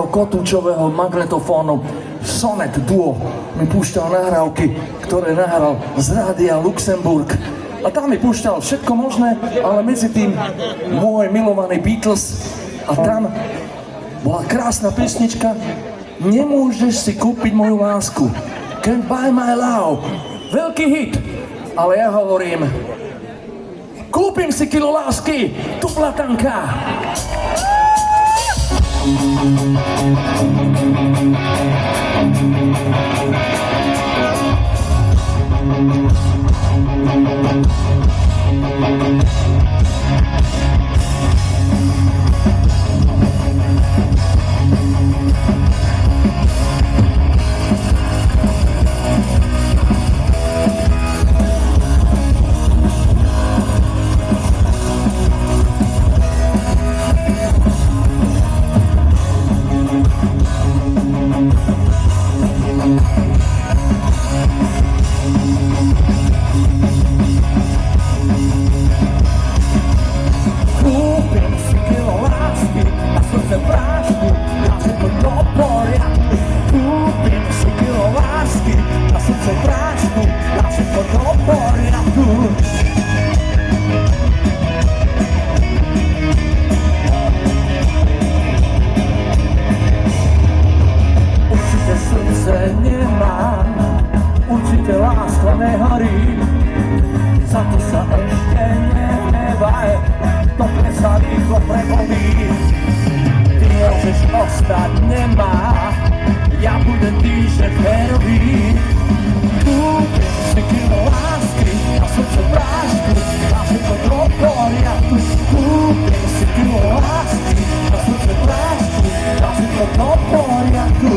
kotúčového magnetofónu Sonet Duo mi púšťal nahrávky, ktoré nahral z rádia Luxemburg. A tam mi púšťal všetko možné, ale medzi tým môj milovaný Beatles. A tam bola krásna pesnička Nemôžeš si kúpiť moju lásku. Can't buy my love. Veľký hit. Ale ja hovorím, kúpim si kilo lásky, tu platanka. Za to sa ešte nenevaj, to sa rýchlo prebolí. Ty môžeš ostať nemá, ja budem dýšať herovín. Kúpim si kilo lásky a srdce prášku, a všetko do poriadku. Kúpim si kilo lásky a srdce prášku, a všetko do poriadku.